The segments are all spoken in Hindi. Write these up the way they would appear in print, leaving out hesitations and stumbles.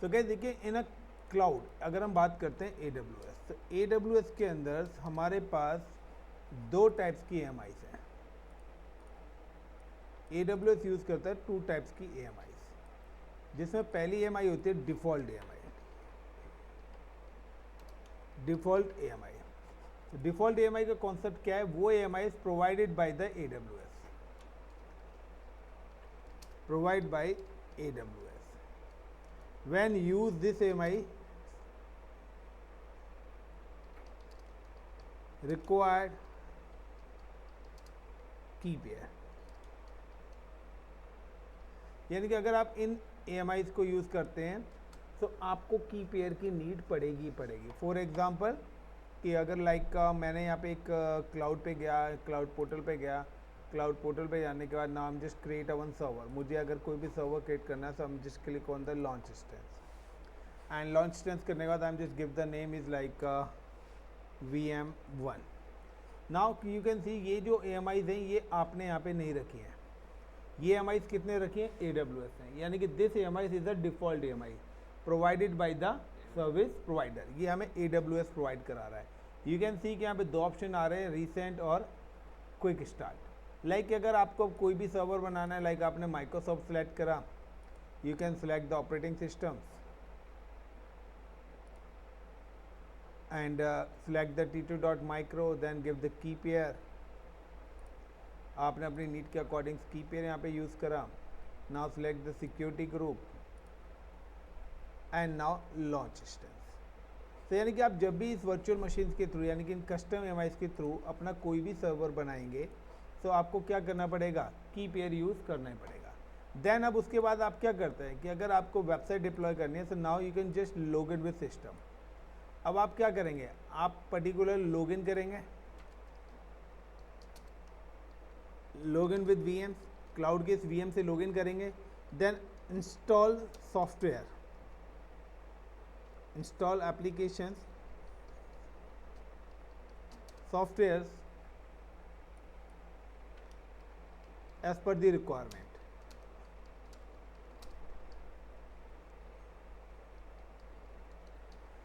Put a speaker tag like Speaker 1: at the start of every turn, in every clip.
Speaker 1: तो क्या देखिए इन अ क्लाउड अगर हम बात करते हैं AWS, तो AWS के अंदर हमारे पास दो टाइप्स की EMIs हैं। AWS यूज़ करता है टू टाइप्स की EMIs, जिसमें पहली EMI होती है default EMI। Default EMI, default EMI का कॉन्सेप्ट क्या है? वो EMI is provided by the AWS, provide by AWS। When use this EMI required की पेयर, यानी कि अगर आप इन EMIs को यूज़ करते हैं तो आपको की पेयर की नीड पड़ेगी। फॉर एग्जांपल कि अगर मैंने यहाँ पे एक क्लाउड पे गया, क्लाउड पोर्टल पे गया, क्लाउड पोर्टल पे जाने के बाद now just create one server. मुझे अगर कोई भी सर्वर क्रिएट करना है तो हम just click on the launch instance, and launch instance करने के बाद आई am just give the name is like VM1। Now you can see ये जो EMIs हैं ये आपने यहाँ पे नहीं रखी हैं। ये EMIs कितने रखी हैं? AWS हैं, यानी कि this EMIs is a default EMI provided by the service provider. ये हमें AWS प्रोवाइड करा रहा है। यू कैन सी कि यहाँ पे दो ऑप्शन आ रहे हैं, रीसेंट और क्विक स्टार्ट। लाइक अगर आपको कोई भी सर्वर बनाना है, लाइक आपने माइक्रोसॉफ्ट सेलेक्ट करा, you can select the operating systems and select the t2.micro, then give the key pair। आपने अपनी नीड के अकॉर्डिंग की पेयर यहाँ पे यूज़ करा। Now select the security group and now launch instance. तो यानी कि आप जब भी इस वर्चुअल मशीन के थ्रू यानी कि इन कस्टम EMIs के थ्रू अपना कोई भी सर्वर बनाएंगे तो आपको क्या करना पड़ेगा? की पेयर यूज़ करना ही पड़ेगा। देन अब उसके बाद आप क्या करते हैं कि अगर आपको वेबसाइट डिप्लॉय करनी है तो now you can just log in with system. अब आप क्या करेंगे? आप पर्टिकुलर लॉगिन करेंगे, लॉगिन विद VM, क्लाउड के इस VM से लॉगिन करेंगे। Then install software, install application software as per the requirement.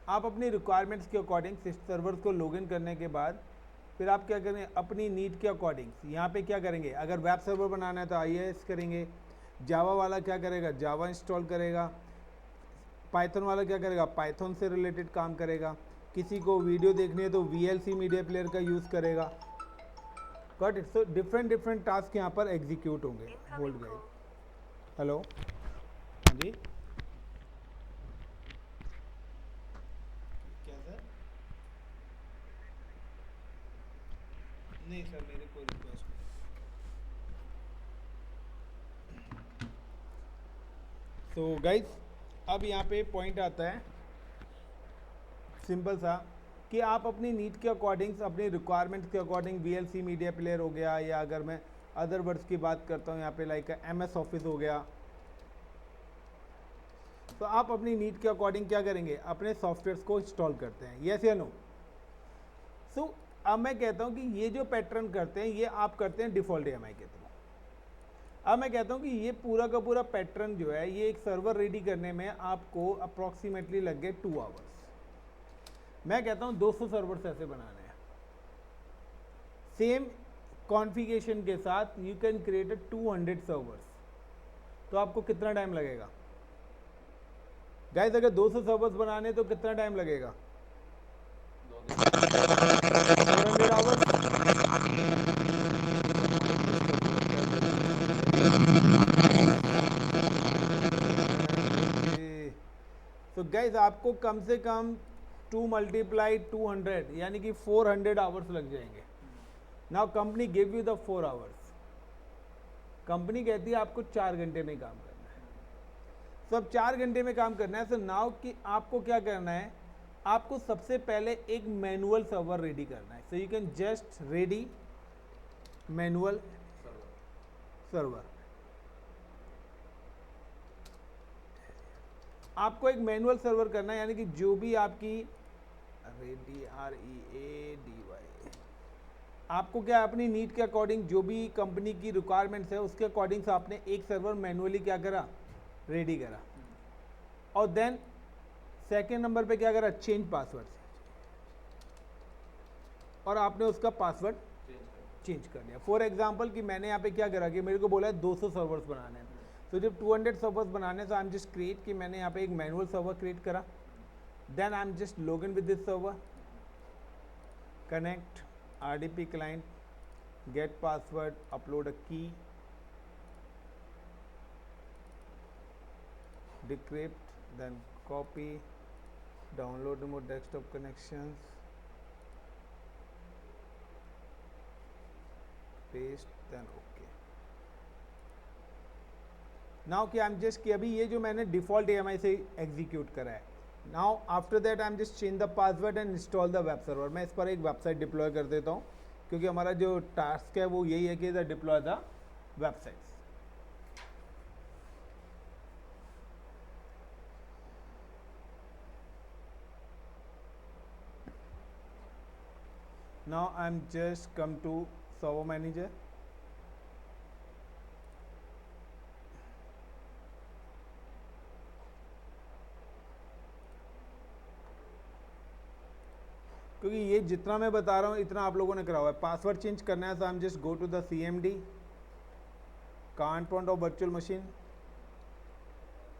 Speaker 1: आप अपनी रिक्वायरमेंट्स के अकॉर्डिंग सर्वर को लॉगिन करने के बाद फिर आप क्या करेंगे? अपनी नीड के अकॉर्डिंग यहाँ पे क्या करेंगे? अगर वेब सर्वर बनाना है तो IIS करेंगे, जावा वाला क्या करेगा? जावा इंस्टॉल करेगा, पाइथन वाला क्या करेगा? पाइथन से रिलेटेड काम करेगा, किसी को वीडियो देखनी है तो VLC मीडिया प्लेयर का यूज़ करेगा। Got it? So different task यहाँ पर एग्जीक्यूट होंगे। होल्ड गए। हेलो, हाँ जी, क्या सर? नहीं सर, मेरे कोई रिक्वेस्ट नहीं। तो गाइज अब यहाँ पे पॉइंट आता है सिंपल सा कि आप अपनी नीड के अकॉर्डिंग, अपनी रिक्वायरमेंट्स के अकॉर्डिंग VLC मीडिया प्लेयर हो गया, या अगर मैं अदर वर्ड्स की बात करता हूँ यहाँ पे लाइक MS ऑफिस हो गया, तो आप अपनी नीड के अकॉर्डिंग क्या करेंगे? अपने सॉफ्टवेयर्स को इंस्टॉल करते हैं। यस या नो? सो अब मैं कहता हूँ कि ये जो पैटर्न करते हैं ये आप करते हैं डिफ़ॉल्ट EMI के थ्रू। अब मैं कहता हूँ कि ये पूरा का पूरा पैटर्न जो है ये एक सर्वर रेडी करने में आपको अप्रॉक्सीमेटली लग गए 2 आवर्स। मैं कहता हूँ 200 सर्वर्स ऐसे बनाने हैं सेम कॉन्फ़िगरेशन के साथ। यू कैन क्रिएट 200 सर्वर्स, तो आपको कितना टाइम लगेगा गाइस? अगर 200 सर्वर्स बनाने तो कितना टाइम लगेगा? 400 आवर्स। तो गाइस आपको कम से कम 2 × 200 यानी कि 400 आवर्स लग जाएंगे। Now company give you the 4 hours. Company कहती है आपको 4 घंटे में काम करना है। तो अब 4 घंटे में काम करना है, तो नाउ कि आपको क्या करना है? आपको सबसे पहले एक मैनुअल सर्वर रेडी करना है। So you can just ready manual server. आपको एक मैनुअल सर्वर करना है, यानी कि जो भी आपकी READY, आपको क्या अपनी नीड के अकॉर्डिंग जो भी कंपनी की रिक्वायरमेंट्स है उसके अकॉर्डिंग से आपने एक सर्वर मैनुअली क्या करा? रेडी करा। और देन सेकेंड नंबर पे क्या करा, चेंज पासवर्ड, और आपने उसका पासवर्ड चेंज कर लिया। फॉर एग्जाम्पल कि मैंने यहाँ पे क्या करा कि मेरे को बोला है 200 सर्वर्स बनाने हैं, तो जब 200 सर्वर्स बनाने तो आई एम जस्ट क्रिएट कि मैंने यहाँ पे एक मैनुअल सर्वर क्रिएट करा, then I am just log in with this server, connect RDP client, get password, upload a key, decrypt, then copy, download remote desktop connections, paste, then OK. Now कि I'm just कि अभी ये जो मैंने default AMI से execute करा है, now after that I'm just change the password and install the web server. मैं इस पर एक वेबसाइट डिप्लॉय कर देता हूँ, क्योंकि हमारा जो टास्क है वो यही है कि the deploy the websites. Now I'm just come to server manager, क्योंकि ये जितना मैं बता रहा हूँ इतना आप लोगों ने करा हुआ है। पासवर्ड चेंज करना है तो हम just go to the CMD, command prompt of virtual machine,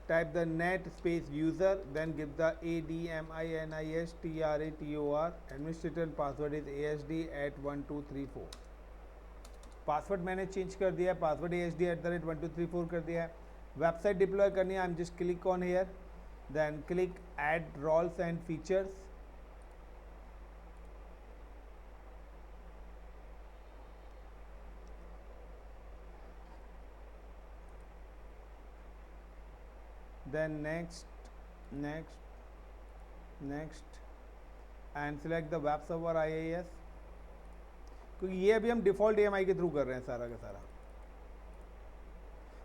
Speaker 1: type the net space user, then give the ADMINISTRATOR, administrator password is ASD@1234। Password मैंने चेंज कर दिया है, पासवर्ड ASD@1234 कर दिया है। वेबसाइट डिप्लॉय करनी है, I am just click on here, then click add roles and features, then next and select the web server IIS, क्योंकि ये अभी हम डिफ़ॉल्ट AMI के थ्रू कर रहे हैं सारा का सारा।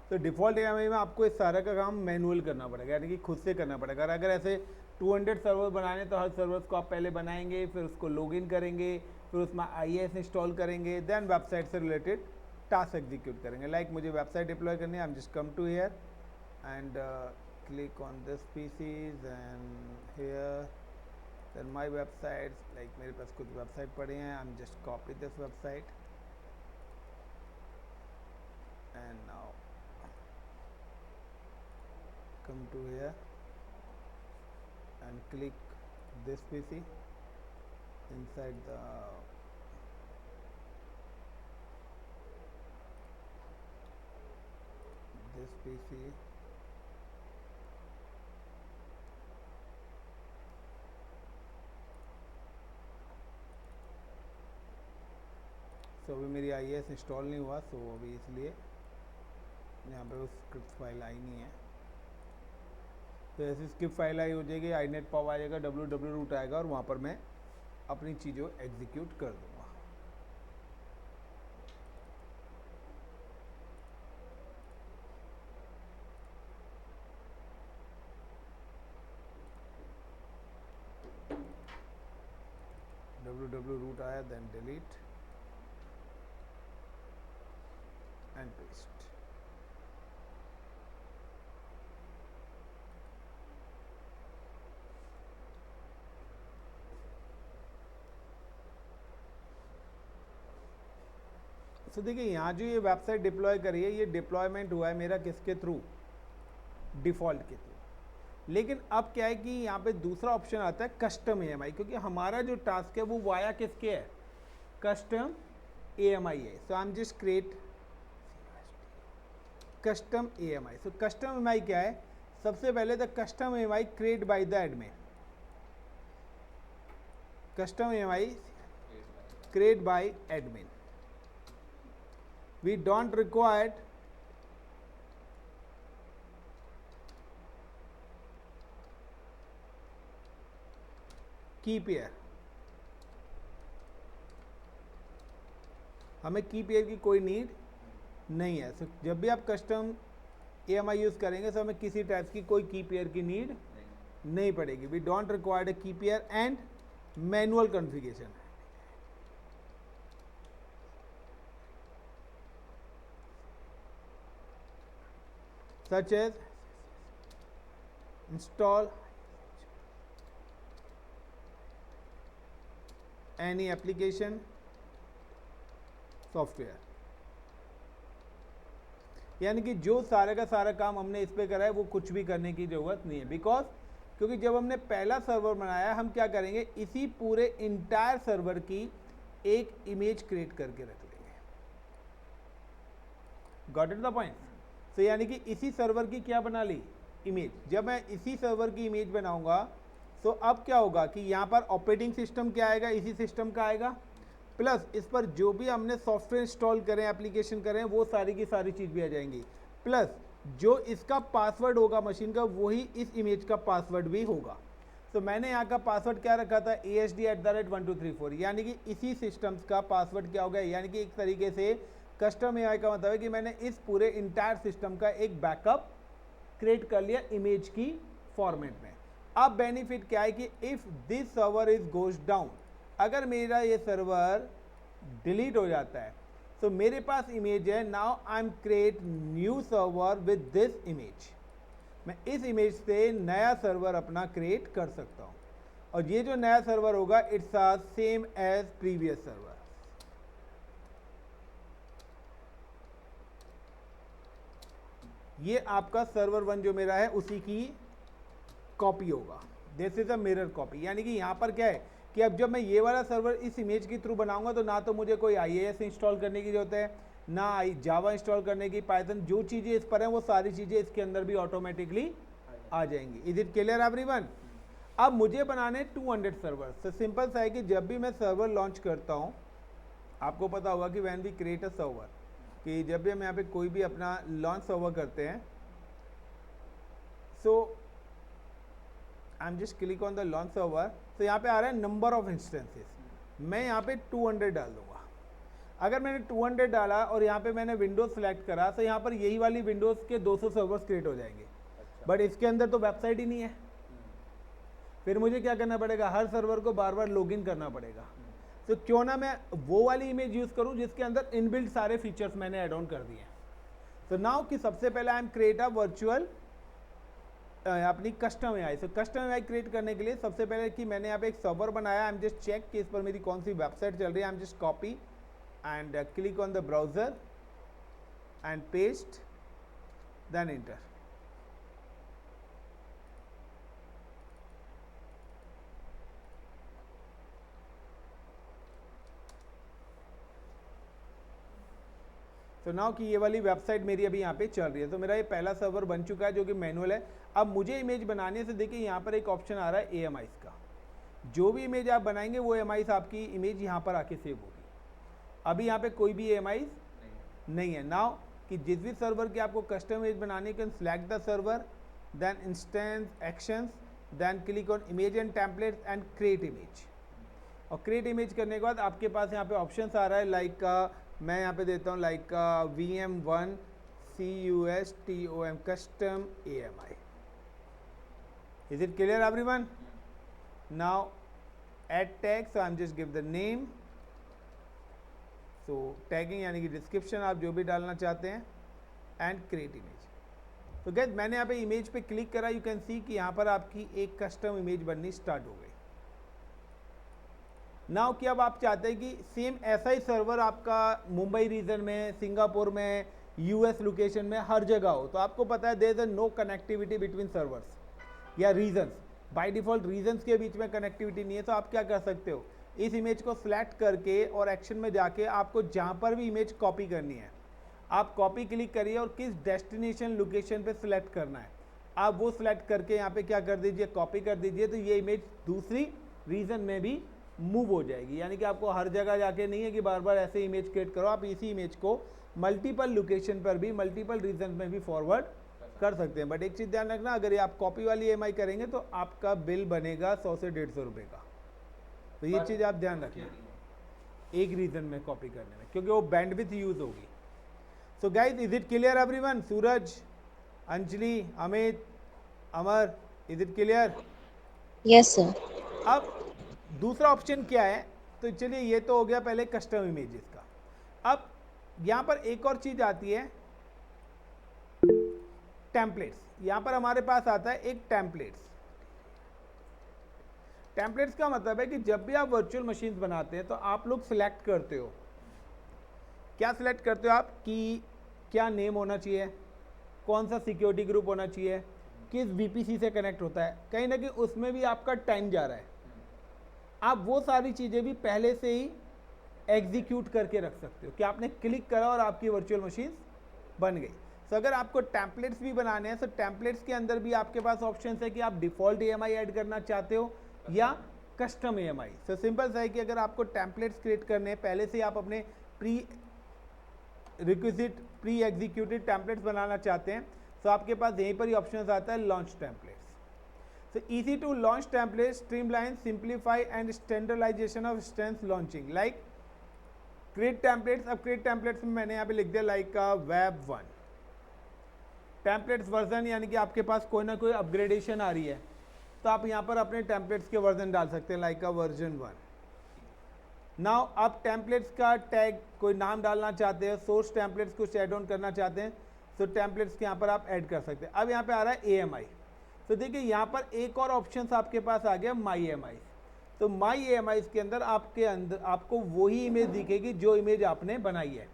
Speaker 1: तो डिफ़ॉल्ट AMI में आपको इस सारा का काम मैनुअल करना पड़ेगा, यानी कि खुद से करना पड़ेगा। अगर ऐसे 200 सर्वर बनाने तो हर सर्वर्स को आप पहले बनाएंगे, फिर उसको लॉगिन करेंगे, फिर उसमें IIS इंस्टॉल करेंगे, देन वेबसाइट से रिलेटेड टास्क एग्जीक्यूट करेंगे। लाइक मुझे वेबसाइट डिप्लॉय करनी है, I am just come to here and click on this PCs and here, then my websites, like मेरे पास कुछ वेबसाइट पड़े हैं, I'm just copy this website and now come to here and click this PC inside the this PC, तो अभी मेरी IIS इंस्टॉल नहीं हुआ, तो अभी इसलिए यहाँ पे उस स्क्रिप्ट फाइल आई नहीं है। तो ऐसी स्क्रिप्ट फाइल आई हो जाएगी, inet pub आ जाएगा, www रूट आएगा और वहाँ पर मैं अपनी चीज़ों एग्जीक्यूट कर दूँगा। www रूट आया, देन डिलीट and paste। तो देखिए यहाँ जो ये वेबसाइट डिप्लॉय करी है, ये डिप्लॉयमेंट हुआ है मेरा किसके थ्रू, डिफ़ॉल्ट के थ्रू। लेकिन अब क्या है कि यहाँ पे दूसरा ऑप्शन आता है कस्टम AMI, क्योंकि हमारा जो टास्क है वो वाया किसके है, कस्टम AMI है। So I am just create custom AMI। So custom AMI क्या है, सबसे पहले the custom AMI create by the admin, custom AMI create by admin, we don't require key pair, हमें की पेयर की कोई नीड नहीं है। so, जब भी आप कस्टम AMI यूज़ करेंगे तो हमें किसी टाइप की कोई की पेयर की नीड नहीं पड़ेगी। वी डोंट रिक्वायर्ड की pair and manual configuration, such as install any application software, यानी कि जो सारे का सारा काम हमने इस पे करा है वो कुछ भी करने की ज़रूरत नहीं है, बिकॉज क्योंकि जब हमने पहला सर्वर बनाया हम क्या करेंगे, इसी पूरे इंटायर सर्वर की एक इमेज क्रिएट करके रख लेंगे। Got it the point? तो यानी कि इसी सर्वर की क्या बना ली, इमेज। जब मैं इसी सर्वर की इमेज बनाऊंगा तो अब क्या होगा कि यहाँ पर ऑपरेटिंग सिस्टम क्या आएगा, इसी सिस्टम का आएगा, प्लस इस पर जो भी हमने सॉफ्टवेयर इंस्टॉल करें, एप्लीकेशन करें, वो सारी की सारी चीज़ भी आ जाएंगी, प्लस जो इसका पासवर्ड होगा मशीन का वही इस इमेज का पासवर्ड भी होगा। तो मैंने यहाँ का पासवर्ड क्या रखा था, ASD@1234, यानी कि इसी सिस्टम्स का पासवर्ड क्या हो गया, यानी कि एक तरीके से कस्टम AI का मतलब है कि मैंने इस पूरे इंटायर सिस्टम का एक बैकअप क्रिएट कर लिया इमेज की फॉर्मेट में। अब बेनिफिट क्या है कि if this server is goes down, अगर मेरा ये सर्वर डिलीट हो जाता है तो मेरे पास इमेज है, now I am create new server with this image. मैं इस इमेज से नया सर्वर अपना क्रिएट कर सकता हूँ, और ये जो नया सर्वर होगा it's a same as previous server. ये आपका सर्वर 1 जो मेरा है उसी की कॉपी होगा, this is a mirror copy. यानी कि यहाँ पर क्या है कि अब जब मैं ये वाला सर्वर इस इमेज के थ्रू बनाऊंगा तो ना तो मुझे कोई IIS इंस्टॉल करने की जरूरत है, ना जावा इंस्टॉल करने की, पाइथन, जो चीज़ें इस पर हैं वो सारी चीज़ें इसके अंदर भी ऑटोमेटिकली आ जाएंगी। Is it clear everyone? अब मुझे बनाने 200 सर्वर। तो सिंपल सा है कि जब भी मैं सर्वर लॉन्च करता हूँ, आपको पता होगा कि when we create a server, कि जब भी हम यहाँ पे कोई भी अपना लॉन्च सर्वर करते हैं, so I am just click on the launch server, तो यहाँ पे आ रहा है नंबर ऑफ इंस्टेंसेस, मैं यहाँ पे 200 डाल दूंगा। अगर मैंने 200 डाला और यहाँ पे मैंने विंडोज सेलेक्ट करा तो यहाँ पर यही वाली विंडोज के 200 सर्वर्स क्रिएट हो जाएंगे। बट इसके अंदर तो वेबसाइट ही नहीं है, फिर मुझे क्या करना पड़ेगा, हर सर्वर को बार बार लॉगिन करना पड़ेगा। तो क्यों ना मैं वो वाली इमेज यूज़ करूँ जिसके अंदर इनबिल्ट सारे फीचर्स मैंने ऐड ऑन कर दिए हैं। तो नाउ कि सबसे पहले I am create a virtual अपनी कस्टम AI। तो कस्टम AI क्रिएट करने के लिए सबसे पहले कि मैंने यहाँ पे एक सर्वर बनाया, आई एम जस्ट चेक कि इस पर मेरी कौन सी वेबसाइट चल रही है। I am just copy and click on the browser and paste, then enter. तो नाउ कि ये वाली वेबसाइट मेरी अभी यहाँ पे चल रही है, तो मेरा ये पहला सर्वर बन चुका है जो कि मैनुअल है। अब मुझे इमेज बनाने से देखिए यहाँ पर एक ऑप्शन आ रहा है AMIs का, जो भी इमेज आप बनाएंगे वो AMIs आपकी इमेज यहाँ पर आके सेव होगी। अभी यहाँ पे कोई भी AMIs नहीं है। नाउ कि जिस भी सर्वर की आपको कस्टम इमेज बनानी, can select the server, then instance actions, then click on image and templates and create image. और क्रिएट इमेज करने के बाद आपके पास यहाँ पे ऑप्शन आ रहा है, लाइक मैं यहाँ पे देता हूँ like VM1 CUSTOM custom AMI। Is it clear everyone? Now add tag, so I am just give the name, so tagging यानी कि डिस्क्रिप्शन आप जो भी डालना चाहते हैं, एंड क्रिएट इमेज। तो गाइस मैंने यहाँ पे इमेज पे क्लिक करा, यू कैन सी कि यहाँ पर आपकी एक कस्टम इमेज बननी स्टार्ट हो गई। नाउ कि अब आप चाहते हैं कि सेम ऐसा ही सर्वर आपका मुंबई रीजन में, सिंगापुर में, US लोकेशन में, हर जगह हो, तो आपको पता है there is no connectivity between servers या रीजन्स। बाय डिफॉल्ट रीजन्स के बीच में कनेक्टिविटी नहीं है, तो आप क्या कर सकते हो, इस इमेज को सिलेक्ट करके और एक्शन में जाके आपको जहाँ पर भी इमेज कॉपी करनी है, आप कॉपी क्लिक करिए और किस डेस्टिनेशन लोकेशन पे सिलेक्ट करना है, आप वो सिलेक्ट करके यहाँ पे क्या कर दीजिए, कॉपी कर दीजिए। तो ये इमेज दूसरी रीजन में भी मूव हो जाएगी, यानी कि आपको हर जगह जाके नहीं है कि बार बार ऐसे इमेज क्रिएट करो, आप इसी इमेज को मल्टीपल लोकेशन पर भी, मल्टीपल रीजन में भी फॉरवर्ड कर सकते हैं। बट एक चीज़ ध्यान रखना, अगर ये आप कॉपी वाली EMI करेंगे तो आपका बिल बनेगा 100 से 150 रुपये का। तो ये चीज़ आप ध्यान रखना एक रीजन में कॉपी करने में, क्योंकि वो बैंडविड्थ यूज होगी। So guys, is it clear everyone? Suraj, Anjali, Amit, Amar, is it clear?
Speaker 2: Yes sir.
Speaker 1: अब दूसरा ऑप्शन क्या है, तो चलिए ये तो हो गया पहले कस्टम इमेजेस का। अब यहाँ पर एक और चीज़ आती है टेम्पलेट्स, यहाँ पर हमारे पास आता है एक टेम्पलेट्स। टेम्पलेट्स का मतलब है कि जब भी आप वर्चुअल मशीन्स बनाते हैं तो आप लोग सिलेक्ट करते हो, क्या सिलेक्ट करते हो आप कि क्या नेम होना चाहिए, कौन सा सिक्योरिटी ग्रुप होना चाहिए, किस वीपीसी से कनेक्ट होता है। कहीं ना कहीं उसमें भी आपका टाइम जा रहा है, आप वो सारी चीज़ें भी पहले से ही एग्जीक्यूट करके रख सकते हो कि आपने क्लिक करा और आपकी वर्चुअल मशीन बन गई। तो अगर आपको टेम्पलेट्स भी बनाने हैं तो टेम्पलेट्स के अंदर भी आपके पास ऑप्शन है कि आप डिफ़ॉल्ट EMI ऐड करना चाहते हो या कस्टम EMI। तो सिंपल सा है कि अगर आपको टेम्पलेट्स क्रिएट करने हैं, पहले से आप अपने प्री एग्जीक्यूटेड टेम्पलेट्स बनाना चाहते हैं, तो आपके पास यहीं पर ही ऑप्शन आता है launch templates. So easy to launch templates, streamline, simplify and standardization of instance launching. Like create templates, अब create templates में मैंने यहाँ पे लिख दिया like web 1 templates version, यानी कि आपके पास कोई ना कोई अपग्रेडेशन आ रही है तो आप यहाँ पर अपने templates के वर्जन डाल सकते हैं like version 1। नाउ आप templates का टैग कोई नाम डालना चाहते हैं, सोर्स templates कुछ एड ऑन करना चाहते हैं तो templates के यहाँ पर आप ऐड कर सकते हैं। अब यहाँ पे आ रहा है AMI, तो देखिए यहाँ पर एक और ऑप्शन आपके पास आ गया माई EMI। तो माई EMI के अंदर आपको वही इमेज दिखेगी जो इमेज आपने बनाई है।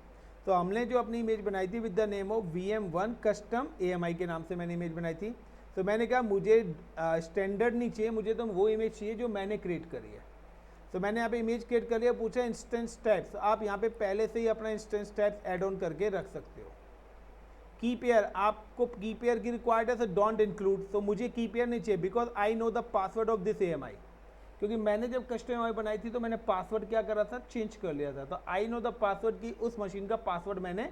Speaker 1: तो हमने जो अपनी इमेज बनाई थी with the name of VM1 custom AMI के नाम से मैंने इमेज बनाई थी। तो मैंने कहा मुझे स्टैंडर्ड नहीं चाहिए, मुझे तो वो इमेज चाहिए जो मैंने क्रिएट करी है। तो मैंने यहाँ पे इमेज क्रिएट कर लिया, पूछा इंस्टेंस टैग्स, आप यहाँ पे पहले से ही अपना इंस्टेंस टैग्स ऐड ऑन करके रख सकते हो। की पेयर, आपको की पेयर की रिक्वायर्ड है, सो डोंट इंक्लूड। तो मुझे की पेयर नहीं चाहिए because I know the password of this EMI, क्योंकि मैंने जब कस्टम EMI बनाई थी तो मैंने पासवर्ड क्या करा था, चेंज कर लिया था। तो आई नो द पासवर्ड की उस मशीन का पासवर्ड मैंने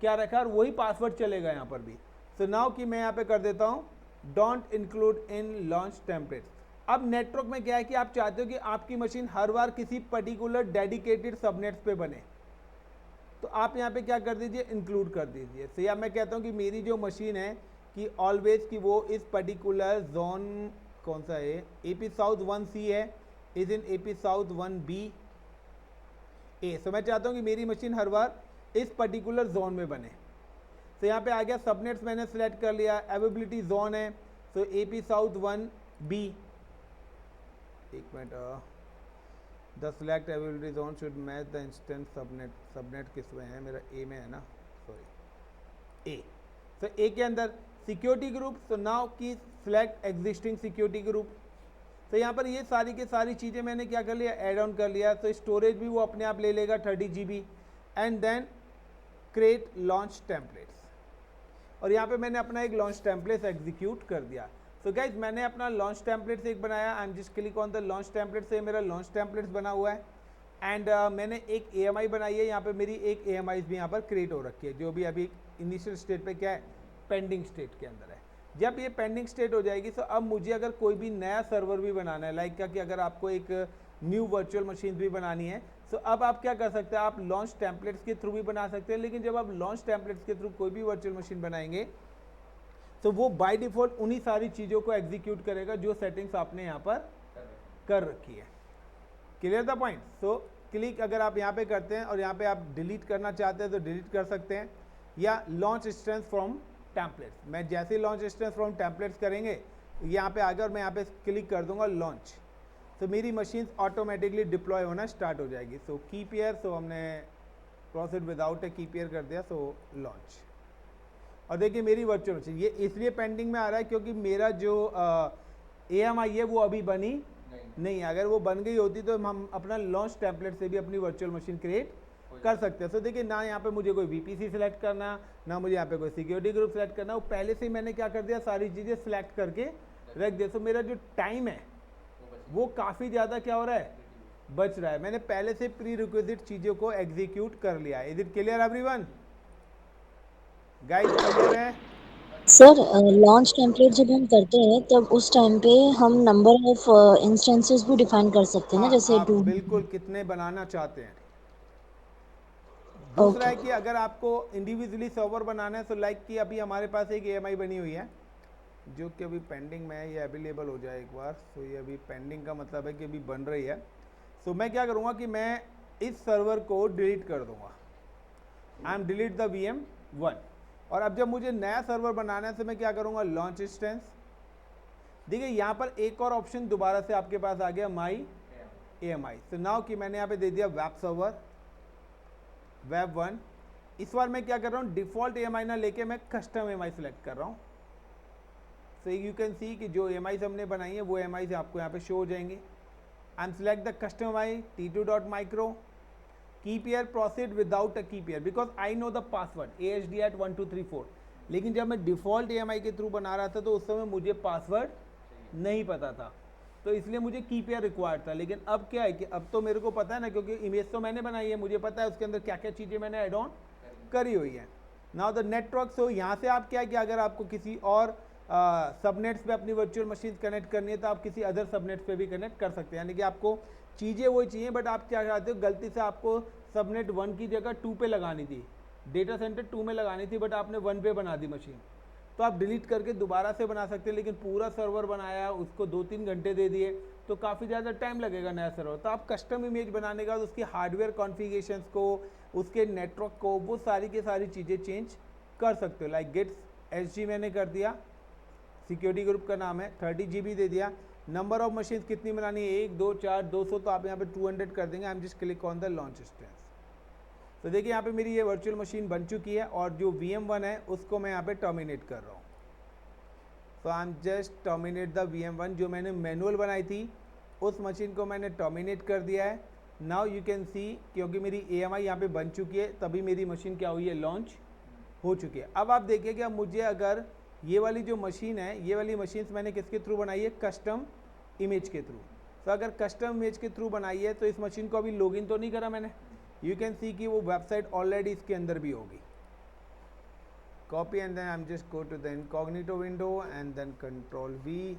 Speaker 1: क्या रखा और वही पासवर्ड चलेगा यहाँ पर भी। सो नाउ कि मैं यहाँ पे कर देता हूँ don't include in launch templates. अब नेटवर्क में क्या है कि आप चाहते हो कि आपकी मशीन हर बार किसी पर्टिकुलर डेडिकेटेड सबनेट्स पे बने, तो आप यहाँ पे क्या कर दीजिए, इंक्लूड कर दीजिए। तो या मैं कहता हूँ कि मेरी जो मशीन है कि ऑलवेज कि वो इस पर्टिकुलर जोन कौन सा है, AP South 1C है, is in AP South 1B A। तो मैं चाहता हूँ कि मेरी मशीन हर बार इस पर्टिकुलर जोन में बने। तो यहाँ पे आ गया सबनेट्स मैंने सेलेक्ट कर लिया, अवेलेबिलिटी जोन है तो AP South 1B। एक minute, the select availability zone should match the instance subnet. Subnet किस में है, मेरा A में है ना, सॉरी A। तो A के अंदर सिक्योरिटी ग्रुप, तो नाउ की सिलेक्ट एग्जिस्टिंग सिक्योरिटी ग्रुप। तो यहाँ पर ये सारी की सारी चीज़ें मैंने क्या कर लिया, ऐड ऑन कर लिया। तो स्टोरेज भी वो अपने आप ले लेगा 30 GB। And then create launch templates, और यहाँ पे मैंने अपना एक लॉन्च टेम्पलेट्स एग्जीक्यूट कर दिया। तो गाइज मैंने अपना लॉन्च टेम्पलेट्स एक बनाया, आई am just click on the launch template से मेरा लॉन्च टेम्पलेट्स बना हुआ है। एंड मैंने एक EMI बनाई है, यहाँ पे मेरी एक EMI भी यहाँ पर क्रिएट हो रखी है जो भी अभी इनिशियल स्टेट पे क्या है, पेंडिंग स्टेट के अंदर है। जब ये पेंडिंग स्टेट हो जाएगी तो अब मुझे अगर कोई भी नया सर्वर भी बनाना है, लाइक क्या कि अगर आपको एक न्यू वर्चुअल मशीन भी बनानी है, तो अब आप क्या कर सकते हैं, आप लॉन्च टेम्पलेट्स के थ्रू भी बना सकते हैं। लेकिन जब आप लॉन्च टेम्पलेट्स के थ्रू कोई भी वर्चुअल मशीन बनाएंगे तो वो बाय डिफॉल्ट उन्हीं सारी चीज़ों को एग्जीक्यूट करेगा जो सेटिंग्स आपने यहाँ पर कर रखी है। Clear the point. So click अगर आप यहाँ पे करते हैं और यहाँ पे आप डिलीट करना चाहते हैं तो डिलीट कर सकते हैं, या लॉन्च इंस्टेंस फ्रॉम टेम्पलेट्स। मैं जैसे ही लॉन्च इंस्टेंस फ्रॉम टेम्पलेट्स करेंगे यहाँ पे आ गया और मैं यहाँ पे क्लिक कर दूंगा लॉन्च, तो मेरी मशीन ऑटोमेटिकली डिप्लॉय होना स्टार्ट हो जाएगी। सो की पेयर, सो हमने प्रोसेस विदाउट ए की पेयर कर दिया, सो लॉन्च। और देखिए मेरी वर्चुअल मशीन ये इसलिए पेंडिंग में आ रहा है क्योंकि मेरा जो EMI है वो अभी बनी नहीं। अगर वो बन गई होती तो हम अपना लॉन्च टेम्पलेट से भी अपनी वर्चुअल मशीन क्रिएट कर सकते हैं। तो देखिए ना यहाँ पे मुझे कोई VPC सिलेक्ट करना, ना मुझे यहाँ पे कोई सिक्योरिटी ग्रुप सेलेक्ट करना, वो पहले से ही मैंने क्या कर दिया, सारी चीज़ें सिलेक्ट करके रख दिया। तो मेरा जो टाइम है वो काफ़ी ज़्यादा क्या हो रहा है, बच रहा है। मैंने पहले से प्री रिक्विजिट चीज़ों को एग्जीक्यूट कर लिया है। Is it clear everyone? Guys clear है?
Speaker 2: सर लॉन्च टेम्पलेट जब हम करते हैं तब उस टाइम पे हम नंबर ऑफ इंस्टेंसेस भी डिफाइन कर सकते हैं ना,
Speaker 1: हाँ,
Speaker 2: जैसे
Speaker 1: आप
Speaker 2: 2।
Speaker 1: बिल्कुल कितने बनाना चाहते हैं। दूसरा
Speaker 2: ओके।
Speaker 1: है कि अगर आपको इंडिविजुअली सर्वर बनाना है तो लाइक कि अभी हमारे पास एक EMI बनी हुई है जो कि अभी पेंडिंग में है, ये अवेलेबल हो जाए एक बार। तो ये अभी पेंडिंग का मतलब है कि अभी बन रही है। तो मैं क्या करूँगा कि मैं इस सर्वर को डिलीट कर दूँगा। I am delete the VM1। और अब जब मुझे नया सर्वर बनाना है तो मैं क्या करूँगा, लॉन्च इंस्टेंस। देखिए यहाँ पर एक और ऑप्शन दोबारा से आपके पास आ गया, माई AMI। तो नाउ कि मैंने यहाँ पे दे दिया वेब सर्वर वेब 1। इस बार मैं क्या कर रहा हूँ, डिफ़ॉल्ट AMI ना लेके मैं कस्टम AMI सेलेक्ट कर रहा हूँ। सो यू कैन सी कि जो AMIs हमने बनाई है वो AMIs आपको यहाँ पे शो हो जाएंगे। I am select the custom AMI T2.micro, keep year proceed without a keep year because I know the password AHD@1234। लेकिन जब मैं डिफ़ॉल्ट AMI के थ्रू बना रहा था तो उस समय मुझे पासवर्ड नहीं पता था, तो इसलिए मुझे कीप ईयर रिक्वायर्ड था। लेकिन अब क्या है कि अब तो मेरे को पता है ना, क्योंकि इमेज तो मैंने बनाई है, मुझे पता है उसके अंदर क्या क्या चीज़ें मैंने एड ऑन करी हुई है। नाउ द नेटवर्क, सो यहाँ से आप क्या है कि अगर आपको किसी और सबनेट्स पे अपनी वर्चुअल मशीन कनेक्ट करनी है तो आप किसी अदर सबनेट्स पे भी कनेक्ट कर सकते हैं। यानी कि आपको चीज़ें वही चाहिए, बट आप क्या चाहते हो, गलती से आपको सबनेट 1 की जगह 2 पे लगानी थी, डेटा सेंटर 2 में लगानी थी, बट आपने 1 पे बना दी मशीन, तो आप डिलीट करके दोबारा से बना सकते हैं। लेकिन पूरा सर्वर बनाया, उसको 2-3 घंटे दे दिए तो काफ़ी ज़्यादा टाइम लगेगा नया सर्वर। तो आप कस्टम इमेज बनाने का उसकी हार्डवेयर कॉन्फ़िगरेशंस को, उसके नेटवर्क को, वो सारी की सारी चीज़ें चेंज कर सकते हो। लाइक गेट्स SG मैंने कर दिया, सिक्योरिटी ग्रुप का नाम है, 30 GB दे दिया। नंबर ऑफ मशीन कितनी बनानी है, 1 2 4 200, तो आप यहाँ पे 200 कर देंगे। आई am just click on the launch instance. तो देखिए यहाँ पे मेरी ये वर्चुअल मशीन बन चुकी है और जो VM1 है उसको मैं यहाँ पे टर्मिनेट कर रहा हूँ। So I am just terminate the VM1। जो मैंने मैनुअल बनाई थी उस मशीन को मैंने टर्मिनेट कर दिया है। नाउ यू कैन सी, क्योंकि मेरी AMI यहाँ पे बन चुकी है तभी मेरी मशीन क्या हुई है, लॉन्च हो चुकी है। अब आप देखिए कि अब मुझे अगर ये वाली जो मशीन है, ये वाली मशीन्स मैंने किसके थ्रू बनाई है, कस्टम इमेज के थ्रू। तो अगर कस्टम इमेज के थ्रू बनाई है तो इस मशीन को अभी लॉगिन तो नहीं करा मैंने। यू कैन सी कि वो वेबसाइट ऑलरेडी इसके अंदर भी होगी। Copy and then I am just go to the incognito window and then control V,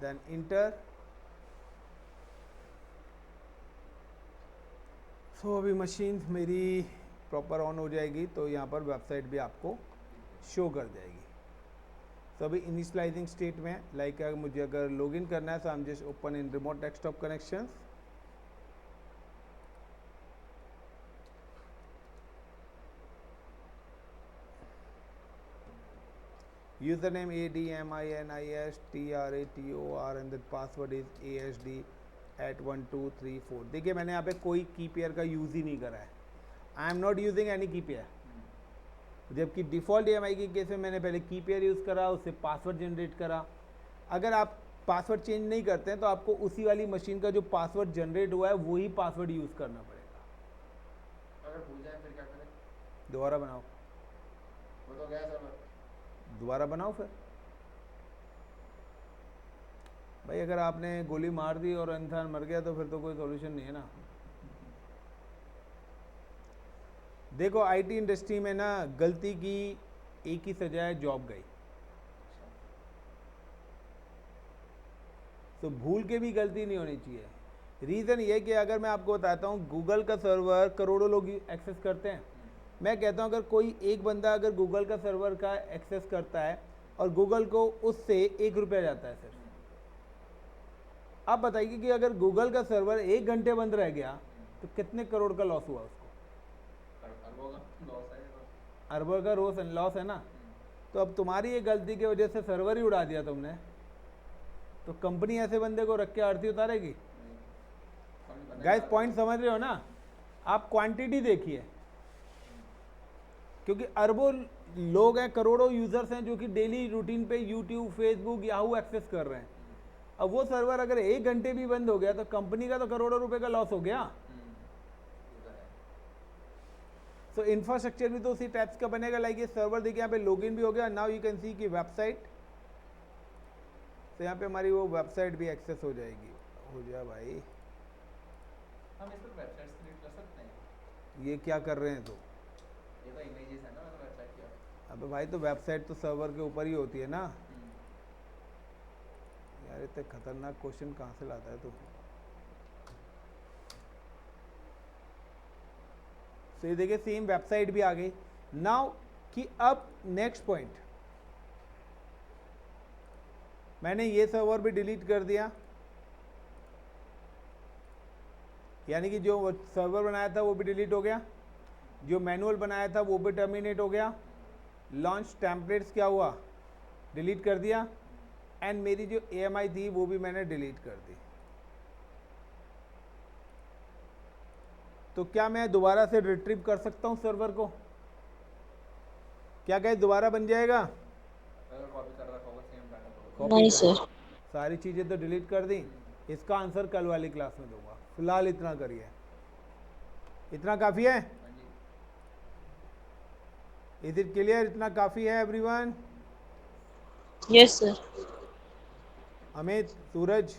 Speaker 1: then enter. सो अभी मशीन मेरी प्रॉपर ऑन हो जाएगी तो यहाँ पर वेबसाइट भी आपको शो कर जाएगी। तो अभी इनिशियलाइजिंग स्टेट में है। लाइक मुझे अगर लॉगिन करना है तो आई am just open in remote desktop connections. username ADMINISTRATOR and the password is AHD@1234। देखिए मैंने यहाँ पे कोई की पेयर का यूज़ ही नहीं करा है। I am not using any की पेयर, जबकि डिफ़ॉल्ट AMI के केस में मैंने पहले की पेयर यूज़ करा, उससे पासवर्ड जनरेट करा। अगर आप पासवर्ड चेंज नहीं करते हैं तो आपको उसी वाली मशीन का जो पासवर्ड जनरेट हुआ है वही पासवर्ड यूज़ करना पड़ेगा।
Speaker 3: अगर भूल जाए फिर क्या करें?
Speaker 1: दोबारा बनाओ,
Speaker 3: वो तो गया सर्वर।
Speaker 1: दोबारा बनाओ फिर। भाई अगर आपने गोली मार दी और इंसान मर गया तो फिर तो कोई सॉल्यूशन नहीं है ना। देखो IT इंडस्ट्री में ना गलती की एक ही सजा है, जॉब गई। तो भूल के भी गलती नहीं होनी चाहिए। रीज़न ये कि अगर मैं आपको बताता हूँ, गूगल का सर्वर करोड़ों लोग एक्सेस करते हैं। मैं कहता हूँ अगर कोई एक बंदा अगर गूगल का सर्वर का एक्सेस करता है और गूगल को उससे 1 रुपया जाता है सिर्फ, आप बताइए कि अगर गूगल का सर्वर 1 घंटे बंद रह गया तो कितने करोड़ का लॉस हुआ उसको?
Speaker 3: अरबों का लॉस है।
Speaker 1: अरबों का लॉस है ना। तो अब तुम्हारी ये गलती की वजह से सर्वर ही उड़ा दिया तुमने, तो कंपनी ऐसे बंदे को रख के आरती उतारेगी? गाइस पॉइंट समझ रहे हो ना? आप क्वांटिटी देखिए, क्योंकि अरबों लोग हैं, करोड़ों यूजर्स हैं जो कि डेली रूटीन पे यूट्यूब, फेसबुक, याहू एक्सेस कर रहे हैं। अब वो सर्वर अगर 1 घंटे भी बंद हो गया तो कंपनी का तो करोड़ों रुपए का लॉस हो गया। तो इंफ्रास्ट्रक्चर भी तो उसी टाइप्स का बनेगा। लाइक ये सर्वर देखिए यहाँ पे लॉगिन भी हो गया। नाउ यू कैन सी की वेबसाइट, तो यहाँ पे हमारी वो वेबसाइट भी एक्सेस हो जाएगी। हो जाए भाई,
Speaker 3: हम इस पर वेबसाइट क्रिएट कर सकते हैं।
Speaker 1: ये क्या कर रहे हैं? तो
Speaker 3: ये तो इमेजेस है ना, तो वेबसाइट क्या है?
Speaker 1: अबे भाई तो वेबसाइट तो सर्वर के ऊपर ही होती है ना यार। इतने खतरनाक क्वेश्चन कहाँ से लाता है तू? तो ये देखिए सेम वेबसाइट भी आ गई। नाउ कि अब नेक्स्ट पॉइंट, मैंने ये सर्वर भी डिलीट कर दिया, यानी कि जो सर्वर बनाया था वो भी डिलीट हो गया, जो मैनुअल बनाया था वो भी टर्मिनेट हो गया। लॉन्च टेम्पलेट्स क्या हुआ, डिलीट कर दिया, एंड मेरी जो AMI थी वो भी मैंने डिलीट कर दी। तो क्या मैं दोबारा से रिट्रीव कर सकता हूँ सर्वर को? क्या कहे, दोबारा बन जाएगा?
Speaker 3: अगर कॉपी कर रखा होगा सेम डाटा तो
Speaker 1: कॉपी
Speaker 2: नहीं
Speaker 1: कर,
Speaker 2: सर।
Speaker 1: सारी चीज़ें तो डिलीट कर दी। इसका आंसर कल वाली क्लास में दूंगा, फिलहाल इतना करिए। इतना काफ़ी है?
Speaker 3: हाँ जी।
Speaker 1: Is it clear? इतना काफ़ी है एवरीवन?
Speaker 2: Yes sir.
Speaker 1: अमित, सूरज,